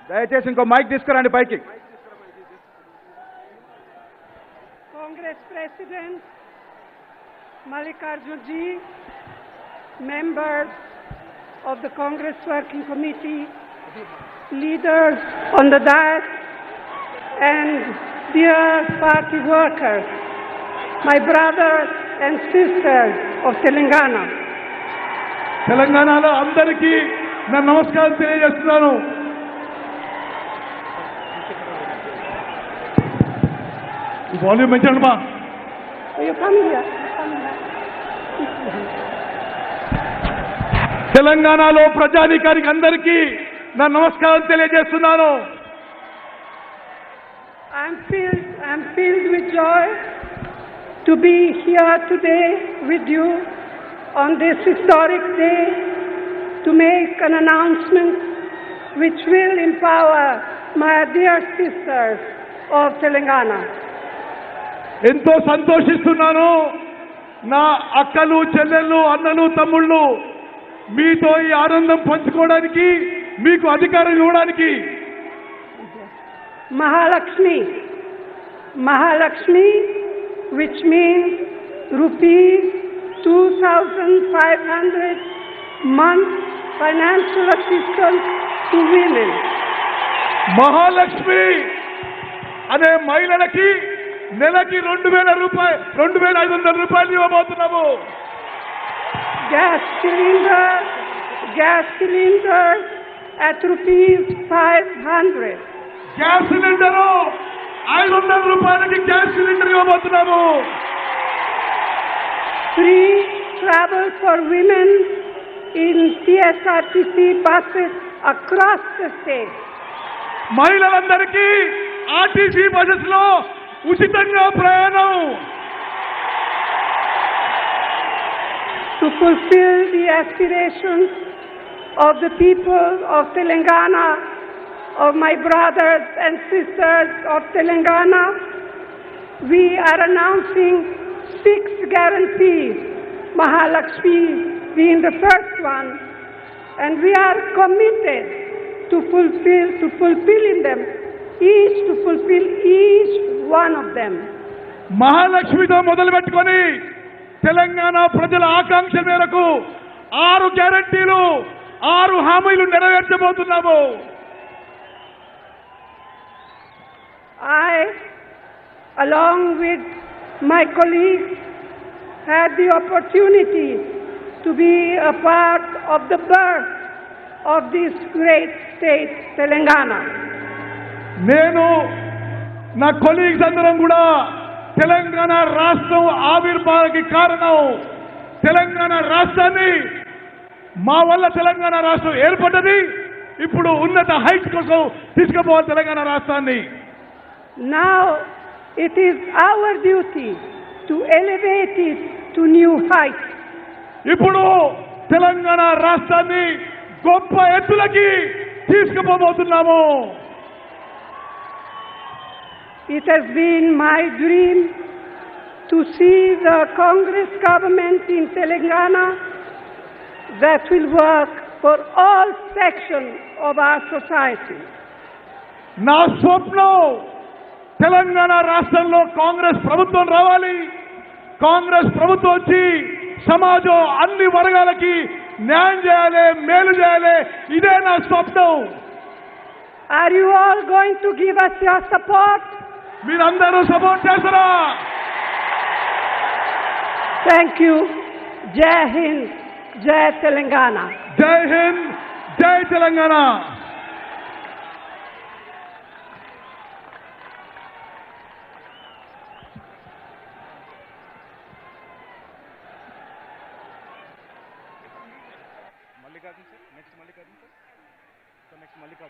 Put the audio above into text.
దయచేసి ఇంకో మైక్ తీసుకురండి పైకి. Congress President Mallikarjun ji, members of the Congress Working Committee, leaders on the dais, and dear party workers, my brothers and sisters of Telangana. తెలంగాణలో అందరికీ నా నమస్కారం తెలియజేస్తున్నాను. వాల్యూమ్ పెంచండి మా. You come here. తెలంగాణలో ప్రజానీకానికి అందరికీ నా నమస్కారం తెలియజేస్తున్నాను. I'm filled with joy to be here today with you on this historic day to make an announcement which will empower my dear sisters of Telangana. ఎంతో సంతోషిస్తున్నాను. నా అక్కలు, చెల్లెళ్ళు, అన్నలు, తమ్ముళ్ళు మీతో ఈ ఆనందం పంచుకోవడానికి, మీకు అధికారం ఇవ్వడానికి. Mahalakshmi, which means rupees 2,500 month financial assistance to women. Mahalakshmi అనే మహిళలకి నెలకి 2,500 రూపాయలు ఇవ్వబోతున్నాము. Gas cylinder at rupees 500. Gas cylinder 500 రూపాయలకి గ్యాస్ సిలిండర్ ఇవ్వబోతున్నాము. Free travel for women in TSRTC buses across the state. మహిళలందరికీ ఆర్టీసీ బస్సెస్ లో ఉచితంగా ప్రయాణం. To fulfill the aspirations of the people of Telangana, of my brothers and sisters of Telangana, we are announcing 6 guarantees, Mahalakshmi being the first one, and we are committed to fulfill each one of them. మహాలక్ష్మితో మొదలు పెట్టుకొని తెలంగాణ ప్రజల ఆకాంక్ష మేరకు 6 గ్యారంటీలు, 6 హామీలు నెరవేర్చబోతున్నాము. I, along with my colleagues, had the opportunity to be a part of the birth of this great state, Telangana. నేను నా colleagues అందరం కూడా తెలంగాణ రాష్ట్రం ఆవిర్భావానికి కారణం. తెలంగాణ రాష్ట్రాన్ని మా వల్ల తెలంగాణ రాష్ట్రం ఏర్పడ్డది. ఇప్పుడు ఉన్నత హైట్స్ కోసం తీసుకుపోవాలి తెలంగాణ రాష్ట్రాన్ని. Now it is our duty to elevate it to new heights. ఇప్పుడు తెలంగాణ రాష్ట్రాన్ని గొప్ప ఎత్తులకి తీసుకుపోబోతున్నాము. It has been my dream to see the Congress government in Telangana that will work for all sections of our society. నా స్వప్నం తెలంగాణ రాష్ట్రంలో కాంగ్రెస్ ప్రభుత్వం రావాలి. కాంగ్రెస్ ప్రభుత్వం వచ్చి సమాజం అన్ని వర్గాలకి న్యాయం చేయాలి, మేలు చేయాలి. ఇదే నా స్వప్నం. Are you all going to give us your support? మీరందరూ సపోర్ట్ చేస్తారా? Thank you. Jai Hind, Jai Telangana. జై హింద్, జై Telangana. Mallikarjun sir, next Mallikarjun sir, next Mallikarjun.